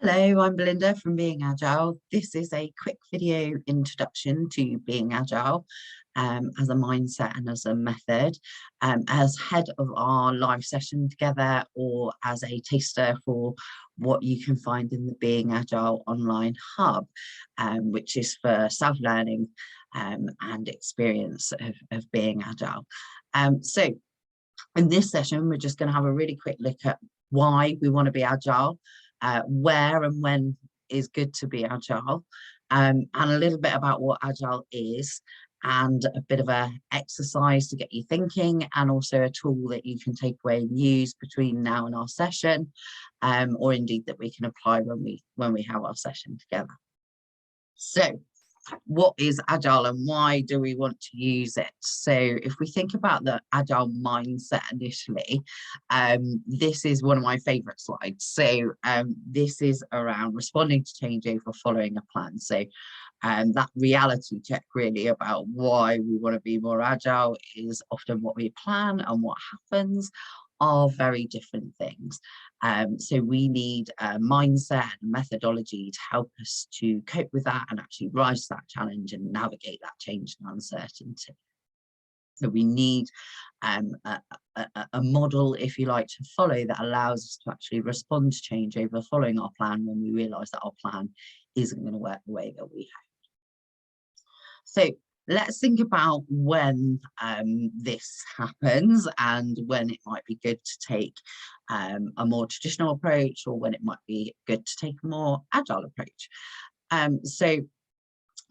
Hello, I'm Belinda from Being Agile. This is a quick video introduction to Being Agile as a mindset and as a method, as head of our live session together or as a taster for what you can find in the Being Agile online hub, which is for self-learning and experience of being agile. So in this session, we're just going to have a really quick look at why we want to be agile, where and when is good to be agile, and a little bit about what agile is, and a bit of an exercise to get you thinking, and also a tool that you can take away and use between now and our session, or indeed that we can apply when we have our session together. So what is agile and why do we want to use it? So if we think about the agile mindset initially, this is one of my favorite slides. So this is around responding to change over following a plan. So that reality check really about why we want to be more agile is often what we plan and what happens are very different things. So we need a mindset and methodology to help us to cope with that and actually rise to that challenge and navigate that change and uncertainty. So we need a model, if you like, to follow that allows us to actually respond to change over following our plan when we realise that our plan isn't going to work the way that we hope. So let's think about when this happens and when it might be good to take a more traditional approach, or when it might be good to take a more agile approach. So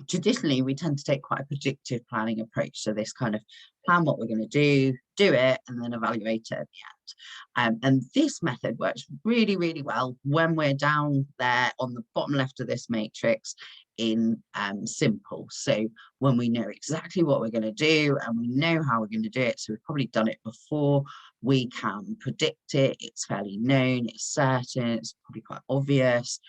traditionally, we tend to take quite a predictive planning approach. So this kind of plan what we're going to do it, and then evaluate it at the end. And this method works really, really well when we're down there on the bottom left of this matrix in simple. So when we know exactly what we're going to do and we know how we're going to do it, so we've probably done it before, we can predict it, it's fairly known, it's certain, it's probably quite obvious.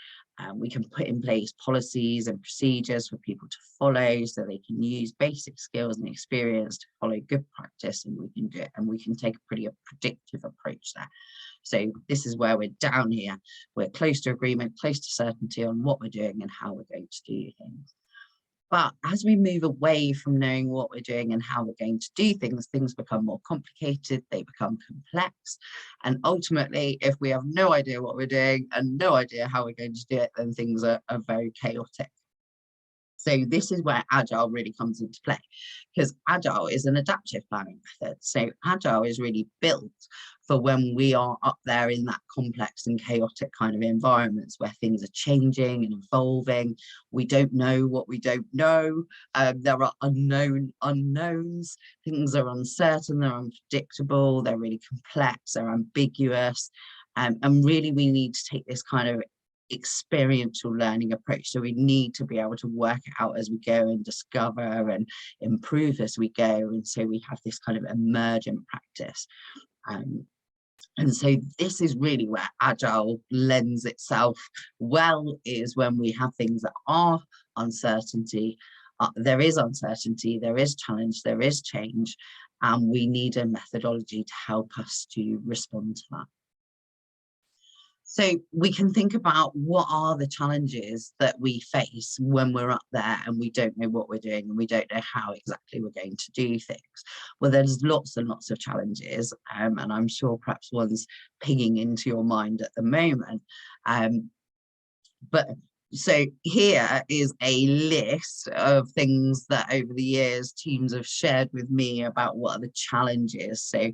We can put in place policies and procedures for people to follow so they can use basic skills and experience to follow good practice, and we can do it, and we can take a pretty predictive approach there. So this is where we're down here. We're close to agreement, close to certainty on what we're doing and how we're going to do things. But as we move away from knowing what we're doing and how we're going to do things, things become more complicated, they become complex. And ultimately, if we have no idea what we're doing and no idea how we're going to do it, then things are very chaotic. So this is where Agile really comes into play, because Agile is an adaptive planning method. So Agile is really built for when we are up there in that complex and chaotic kind of environments where things are changing and evolving. We don't know what we don't know. There are unknowns. Things are uncertain, they're unpredictable, they're really complex, they're ambiguous. And really we need to take this kind of experiential learning approach. So we need to be able to work it out as we go and discover and improve as we go. And so we have this kind of emergent practice. And so this is really where Agile lends itself well, is when we have things that are uncertainty. There is uncertainty, there is challenge, there is change, and we need a methodology to help us to respond to that. So we can think about what are the challenges that we face when we're up there and we don't know what we're doing and we don't know how exactly we're going to do things. Well, there's lots and lots of challenges, and I'm sure perhaps one's pinging into your mind at the moment. So here is a list of things that over the years teams have shared with me about what are the challenges. So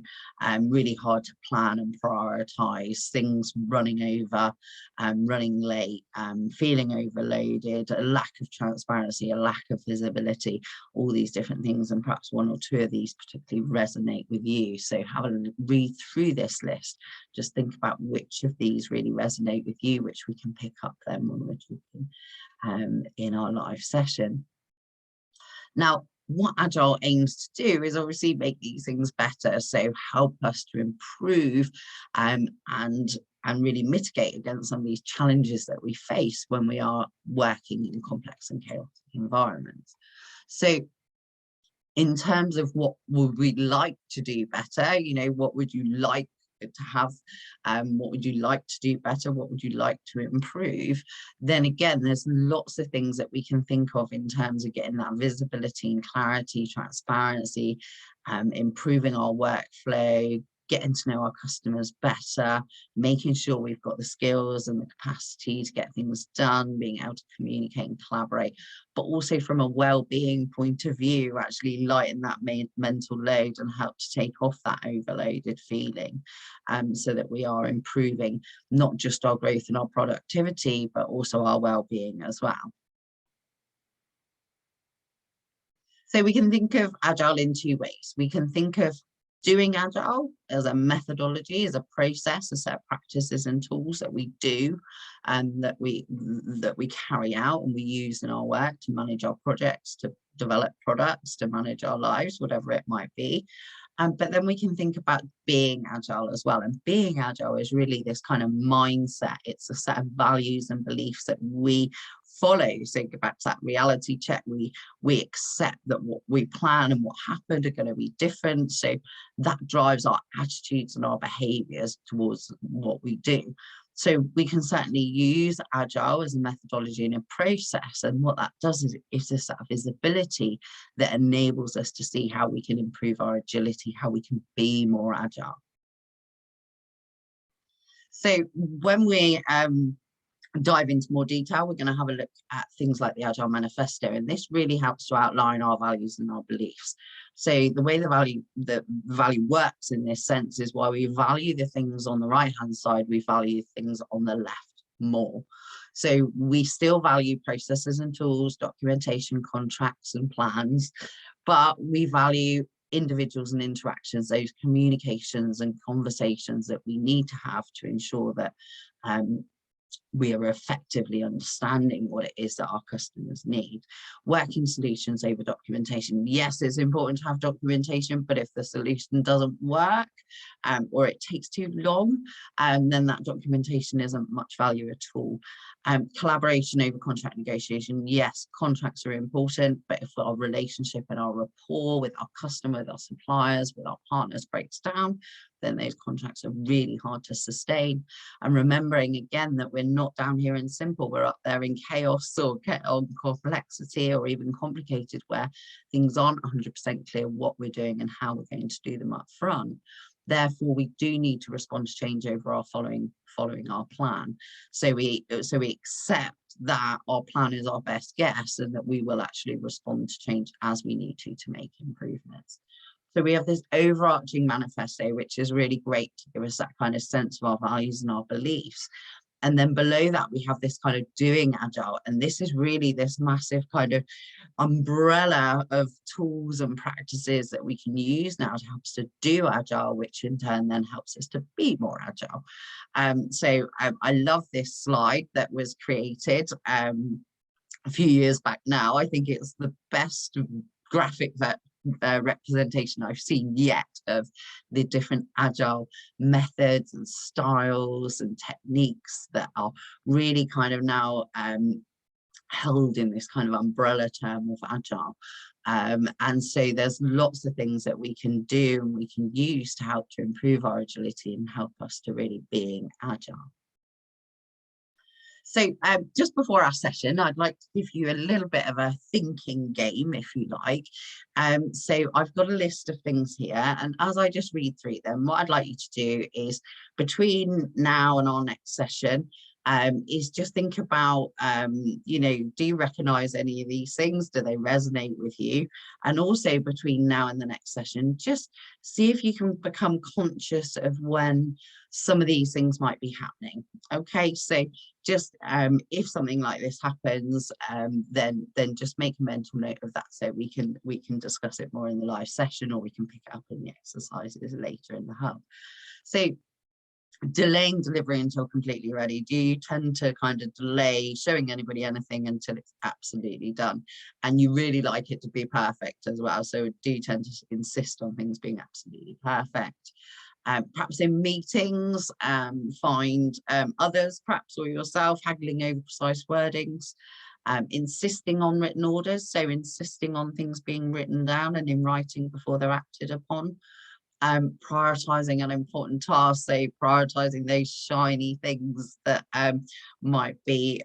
really hard to plan and prioritize, things running over, running late, feeling overloaded, a lack of transparency, a lack of visibility, all these different things. And perhaps one or two of these particularly resonate with you. So have a read through this list. Just think about which of these really resonate with you, which we can pick up then when we're talking in our live session. Now, what Agile aims to do is obviously make these things better, so help us to improve and really mitigate against some of these challenges that we face when we are working in complex and chaotic environments. So in terms of what would we like to do better, you know, what would you like to have, what would you like to do better, what would you like to improve, then again, there's lots of things that we can think of in terms of getting that visibility and clarity, transparency, improving our workflow, getting to know our customers better, making sure we've got the skills and the capacity to get things done, being able to communicate and collaborate, but also from a well-being point of view, actually lighten that mental load and help to take off that overloaded feeling, so that we are improving not just our growth and our productivity, but also our well-being as well. So we can think of Agile in two ways. We can think of doing Agile as a methodology, as a process, a set of practices and tools that we do and that we carry out and we use in our work to manage our projects, to develop products, to manage our lives, whatever it might be. But then we can think about being Agile as well. And being Agile is really this kind of mindset. It's a set of values and beliefs that we follow. So go back to that reality check. We accept that what we plan and what happened are going to be different. So that drives our attitudes and our behaviors towards what we do. So we can certainly use Agile as a methodology and a process. And what that does is it's a set of visibility that enables us to see how we can improve our agility, how we can be more agile. So when we dive into more detail, we're going to have a look at things like the Agile Manifesto, and this really helps to outline our values and our beliefs. So the way the value works in this sense is while we value the things on the right hand side, we value things on the left more. So we still value processes and tools, documentation, contracts and plans, but we value individuals and interactions, those communications and conversations that we need to have to ensure that we are effectively understanding what it is that our customers need. Working solutions over documentation. Yes, it's important to have documentation, but if the solution doesn't work or it takes too long, then that documentation isn't much value at all. Collaboration over contract negotiation. Yes, contracts are important, but if our relationship and our rapport with our customer, with our suppliers, with our partners breaks down, then those contracts are really hard to sustain. And remembering again that we're not down here in simple, we're up there in chaos or complexity or even complicated, where things aren't 100% clear what we're doing and how we're going to do them up front. Therefore, we do need to respond to change over our following our plan. So we accept that our plan is our best guess and that we will actually respond to change as we need to make improvements. So we have this overarching manifesto, which is really great to give us that kind of sense of our values and our beliefs. And then below that, we have this kind of doing Agile. And this is really this massive kind of umbrella of tools and practices that we can use now to help us to do Agile, which in turn then helps us to be more Agile. I love this slide that was created a few years back now. I think it's the best graphic representation I've seen yet of the different Agile methods and styles and techniques that are really kind of now held in this kind of umbrella term of Agile. And so there's lots of things that we can do and we can use to help to improve our agility and help us to really being Agile. So just before our session, I'd like to give you a little bit of a thinking game, if you like. So I've got a list of things here, and as I just read through them, what I'd like you to do is between now and our next session, is just think about, you know, do you recognize any of these things? Do they resonate with you? And also between now and the next session, just see if you can become conscious of when some of these things might be happening. Okay, so just if something like this happens, then just make a mental note of that, so we can discuss it more in the live session, or we can pick it up in the exercises later in the hub. So delaying delivery until completely ready. Do you tend to kind of delay showing anybody anything until it's absolutely done? And you really like it to be perfect as well. So do you tend to insist on things being absolutely perfect? Perhaps in meetings, find others, perhaps or yourself, haggling over precise wordings. Insisting on written orders, so insisting on things being written down and in writing before they're acted upon. Prioritizing unimportant tasks, so prioritizing those shiny things that might be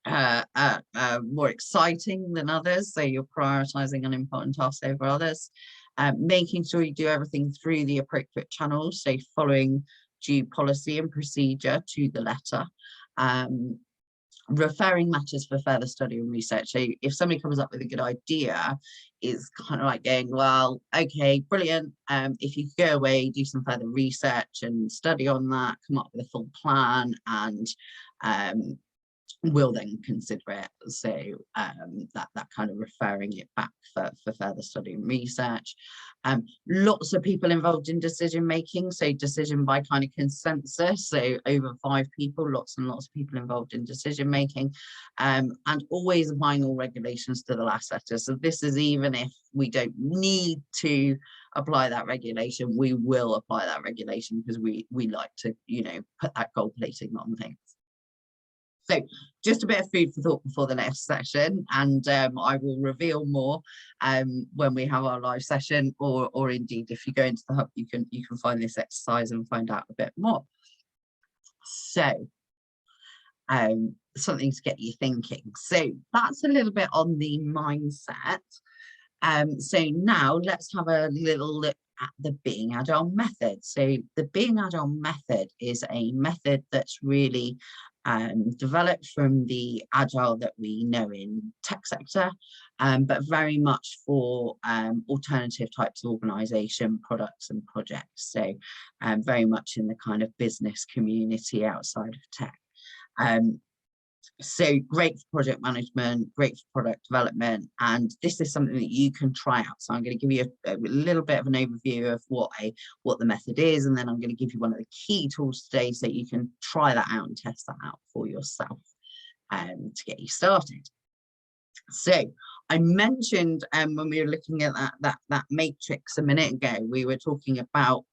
more exciting than others, so you're prioritizing unimportant tasks over others. Making sure you do everything through the appropriate channels, so following due policy and procedure to the letter. Referring matters for further study and research. So if somebody comes up with a good idea, it's kind of like going, well, okay, brilliant. If you could go away, do some further research and study on that, come up with a full plan, and we'll then consider it. So that kind of referring it back for further study and research. Lots of people involved in decision making, so decision by kind of consensus, so over 5 people, lots and lots of people involved in decision making, and always applying all regulations to the last letter. So this is even if we don't need to apply that regulation, we will apply that regulation because we like to, you know, put that gold plating on things. So just a bit of food for thought before the next session, and I will reveal more when we have our live session, or indeed if you go into the hub, you can find this exercise and find out a bit more. So something to get you thinking. So that's a little bit on the mindset. So now let's have a little look at the Being Agile method. So the Being Agile method is a method that's really developed from the Agile that we know in tech sector, but very much for alternative types of organisation, products and projects. So very much in the kind of business community outside of tech. So great for project management, great for product development, and this is something that you can try out. So I'm going to give you a little bit of an overview of what the method is, and then I'm going to give you one of the key tools today so you can try that out and test that out for yourself to get you started. So I mentioned when we were looking at that matrix a minute ago, we were talking about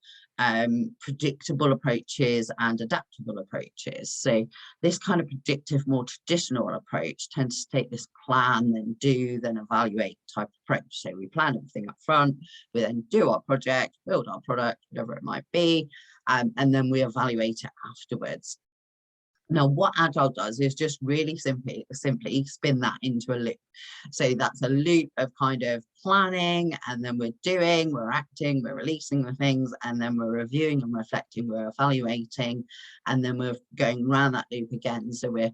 predictable approaches and adaptable approaches. So this kind of predictive, more traditional approach tends to take this plan, then do, then evaluate type approach. So we plan everything up front, we then do our project, build our product, whatever it might be, and then we evaluate it afterwards. Now, what Agile does is just really simply spin that into a loop. So that's a loop of kind of planning, and then we're doing, we're acting, we're releasing the things, and then we're reviewing and reflecting, we're evaluating, and then we're going around that loop again. So we're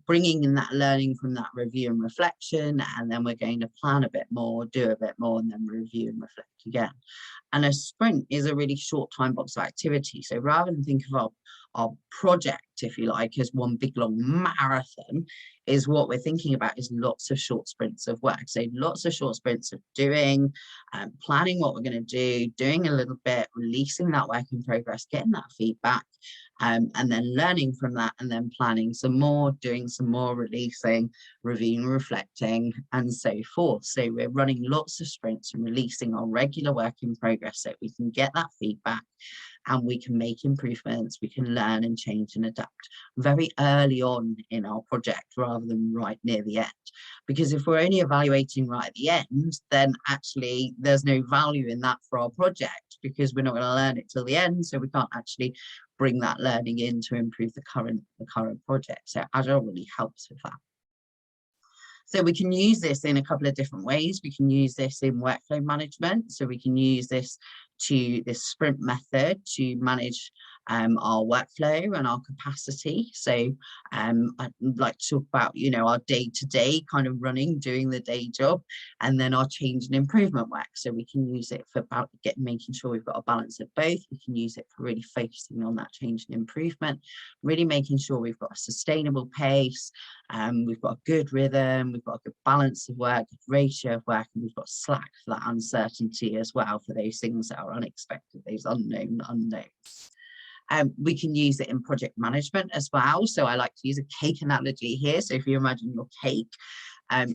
bringing in that learning from that review and reflection, and then we're going to plan a bit more, do a bit more, and then review and reflect again. And a sprint is a really short time box of activity. So rather than think of our project, if you like, as one big long marathon, is what we're thinking about is lots of short sprints of work. So lots of short sprints of doing, planning what we're going to do, doing a little bit, releasing that work in progress, getting that feedback, and then learning from that, and then planning some more, doing some more, releasing, reviewing, reflecting, and so forth. So we're running lots of sprints and releasing our regular work in progress so we can get that feedback, and we can make improvements, we can learn and change and adapt very early on in our project rather than right near the end. Because if we're only evaluating right at the end, then actually there's no value in that for our project, because we're not going to learn it till the end, so we can't actually bring that learning in to improve the current project. So Agile really helps with that. So we can use this in a couple of different ways. We can use this in workflow management. So we can use this sprint method to manage our workflow and our capacity. So I'd like to talk about, you know, our day-to-day kind of running, doing the day job, and then our change and improvement work. So we can use it for making sure we've got a balance of both. We can use it for really focusing on that change and improvement, really making sure we've got a sustainable pace, we've got a good rhythm, we've got a good balance of work, good ratio of work, and we've got slack for that uncertainty as well, for those things that are unexpected, those unknown unknowns. We can use it in project management as well. So I like to use a cake analogy here. So if you imagine your cake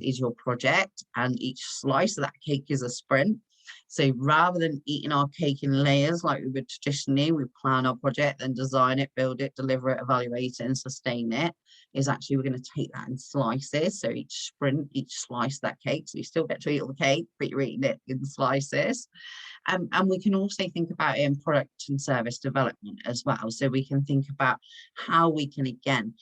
is your project, and each slice of that cake is a sprint. So rather than eating our cake in layers like we would traditionally, we plan our project, then design it, build it, deliver it, evaluate it, and sustain it, is actually we're going to take that in slices. So each sprint, each slice of that cake, so you still get to eat all the cake, but you're eating it in slices. And we can also think about it in product and service development as well. So we can think about how we can, again,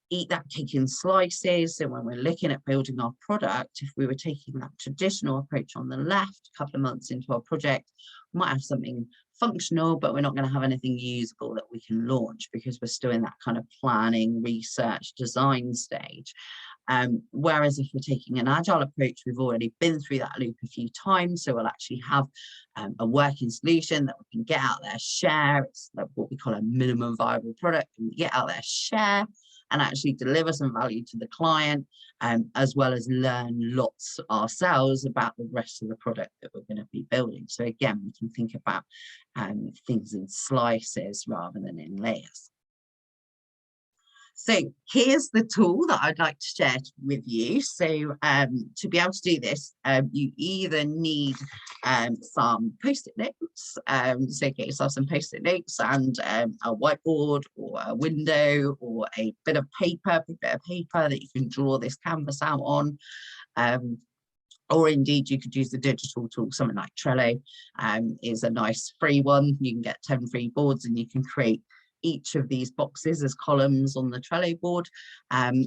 eat that cake in slices. So when we're looking at building our product, if we were taking that traditional approach on the left, a couple of months into our project, we might have something functional, but we're not going to have anything usable that we can launch because we're still in that kind of planning, research, design stage. Whereas if we're taking an agile approach, we've already been through that loop a few times, so we'll actually have a working solution that we can get out there, share. It's like what we call a minimum viable product, and we get out there, share, and actually deliver some value to the client, as well as learn lots ourselves about the rest of the product that we're going to be building. So again, we can think about things in slices rather than in layers. So here's the tool that I'd like to share with you. So to be able to do this, you either need some post-it notes, so get yourself some post-it notes and a whiteboard or a window or a bit of paper that you can draw this canvas out on. Or indeed, you could use the digital tool, something like Trello is a nice free one. You can get 10 free boards and you can create each of these boxes as columns on the Trello board.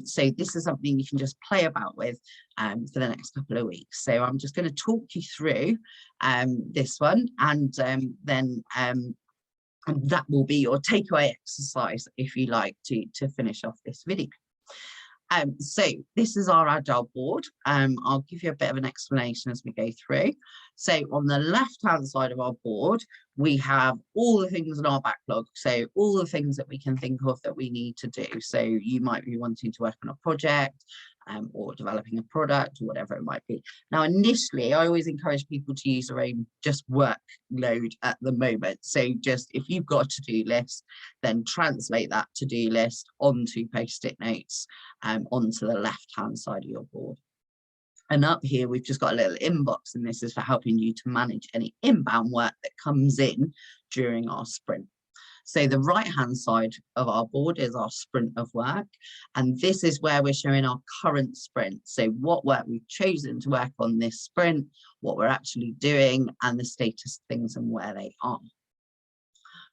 So this is something you can just play about with for the next couple of weeks. So I'm just going to talk you through this one, and then that will be your takeaway exercise, if you like, to finish off this video. So this is our Agile board. I'll give you a bit of an explanation as we go through. So on the left-hand side of our board, we have all the things in our backlog. So all the things that we can think of that we need to do. So you might be wanting to work on a project or developing a product or whatever it might be. Now, initially, I always encourage people to use their own just workload at the moment. So just if you've got a to-do list, then translate that to-do list onto post-it notes onto the left-hand side of your board. And up here, we've just got a little inbox, and this is for helping you to manage any inbound work that comes in during our sprint. So the right-hand side of our board is our sprint of work, and this is where we're showing our current sprint. So what work we've chosen to work on this sprint, what we're actually doing, and the status of things and where they are.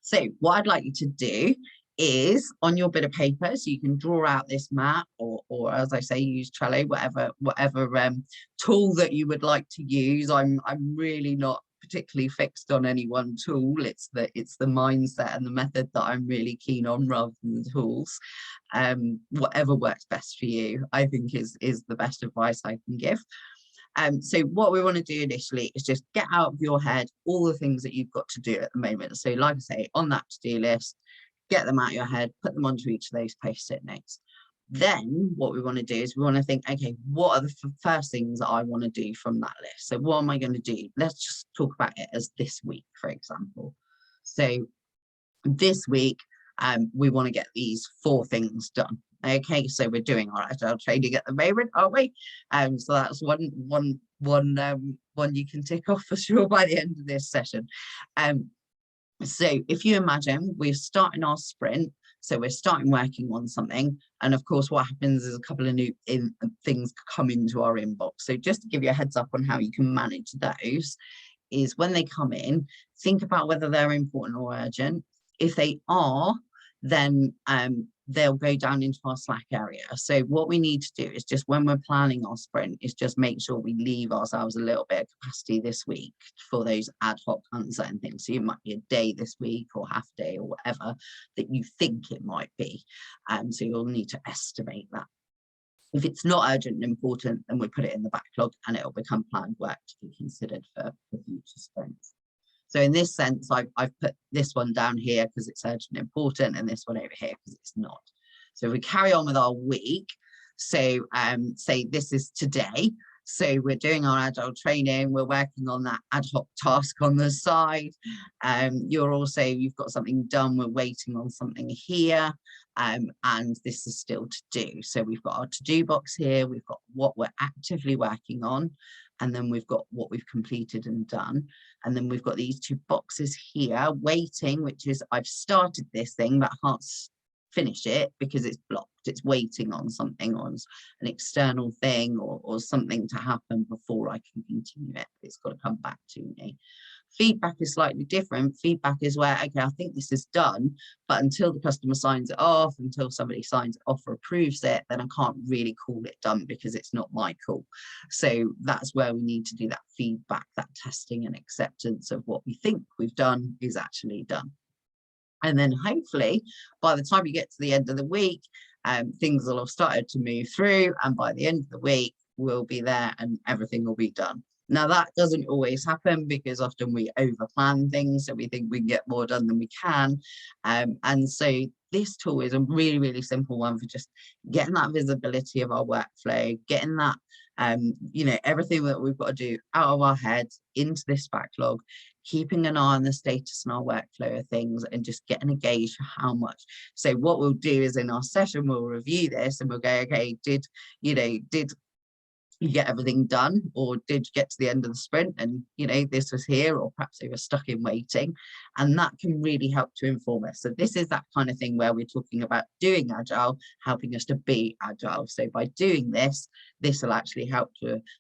So what I'd like you to do is on your bit of paper, so you can draw out this map, or as I say, use Trello, whatever tool that you would like to use. I'm really not particularly fixed on any one tool. It's the mindset and the method that I'm really keen on rather than the tools. Whatever works best for you, I think is the best advice I can give. So what we want to do initially is just get out of your head all the things that you've got to do at the moment. So like I say, on that to-do list, get them out of your head, put them onto each of those post-it notes. Then what we want to do is we want to think, okay, what are the first things that I want to do from that list? So what am I going to do? Let's just talk about it as this week, for example. So this week, we want to get these 4 things done. Okay, so we're doing our agile training at the moment, aren't we? So that's one you can tick off for sure by the end of this session. So if you imagine we're starting our sprint, so we're starting working on something, and of course what happens is a couple of new things come into our inbox. So just to give you a heads up on how you can manage those, is when they come in, think about whether they're important or urgent. If they are, then they'll go down into our Slack area. So what we need to do is just when we're planning our sprint is just make sure we leave ourselves a little bit of capacity this week for those ad hoc uncertain things. So it might be a day this week or half day or whatever that you think it might be. So you'll need to estimate that. If it's not urgent and important, then we put it in the backlog and it'll become planned work to be considered for future sprints. So in this sense, I've put this one down here because it's urgent and important, and this one over here because it's not. So we carry on with our week. So say this is today. So we're doing our agile training. We're working on that ad hoc task on the side. You've got something done. We're waiting on something here. And this is still to do. So we've got our to-do box here. We've got what we're actively working on. and then we've got what we've completed and done. And then we've got these two boxes here, waiting, which is I've started this thing, but I can't finish it because it's blocked. It's waiting on something, on an external thing or something to happen before I can continue it. It's got to come back to me. Feedback is slightly different. Feedback is where, okay, I think this is done, but until the customer signs it off, until somebody signs it off or approves it, then I can't really call it done because it's not my call. So that's where we need to do that feedback, that testing and acceptance of what we think we've done is actually done. And then hopefully by the time you get to the end of the week, things will have started to move through, and by the end of the week we'll be there and everything will be done. Now that doesn't always happen because often we overplan things, so we think we can get more done than we can. And so this tool is a really, really simple one for just getting that visibility of our workflow, getting that, you know, everything that we've got to do out of our heads into this backlog, keeping an eye on the status and our workflow of things, and just getting a gauge for how much. So what we'll do is in our session, we'll review this and we'll go, okay, did you get everything done, or did you get to the end of the sprint and this was here, or perhaps they were stuck in waiting? And that can really help to inform us. So this is that kind of thing where we're talking about doing agile, helping us to be agile. So by doing this will actually help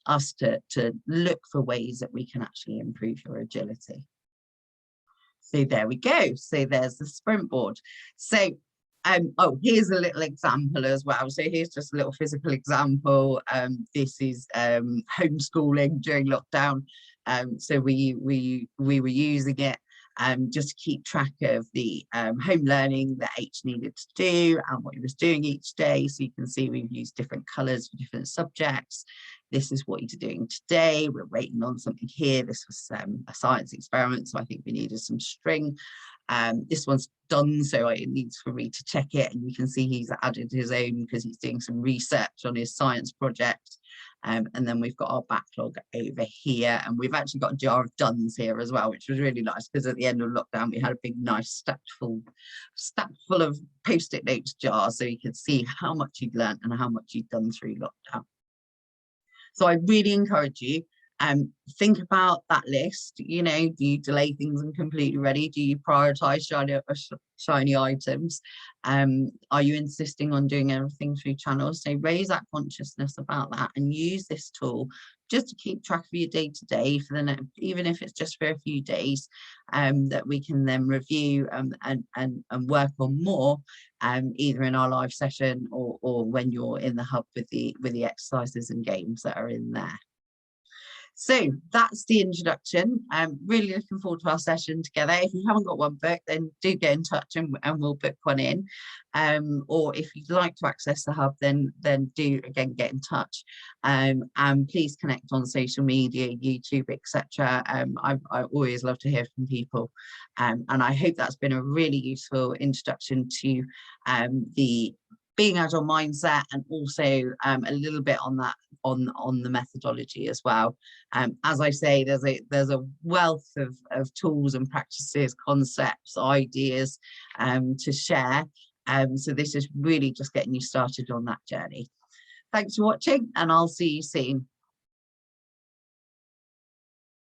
us to look for ways that we can actually improve your agility. So there we go. So there's the sprint board. So oh, here's a little example as well. So here's just a little physical example. This is homeschooling during lockdown. So we were using it just to keep track of the home learning that H needed to do and what he was doing each day. So you can see we've used different colours for different subjects. This is what he's doing today. We're waiting on something here. This was a science experiment, so I think we needed some string. This one's done, so it needs for me to check it, and you can see he's added his own because he's doing some research on his science project. And then we've got our backlog over here, and we've actually got a jar of dones here as well, which was really nice because at the end of lockdown we had a big nice stacked full of post-it notes jars, so you could see how much you'd learned and how much you'd done through lockdown. So I really encourage you, think about that list. Do you delay things and completely ready? Do you prioritize shiny items? Are you insisting on doing everything through channels? So raise that consciousness about that and use this tool just to keep track of your day-to-day for the next, even if it's just for a few days, that we can then review and work on more, either in our live session or when you're in the hub with the exercises and games that are in there. So that's the introduction. I'm really looking forward to our session together. If you haven't got one booked, then do get in touch and we'll book one in. Or if you'd like to access the hub, then do again get in touch. And please connect on social media, YouTube, etc. I always love to hear from people. And I hope that's been a really useful introduction to the Being Agile mindset, and also a little bit on that on the methodology as well. As I say, there's a wealth of tools and practices, concepts, ideas to share. So this is really just getting you started on that journey. Thanks for watching, and I'll see you soon.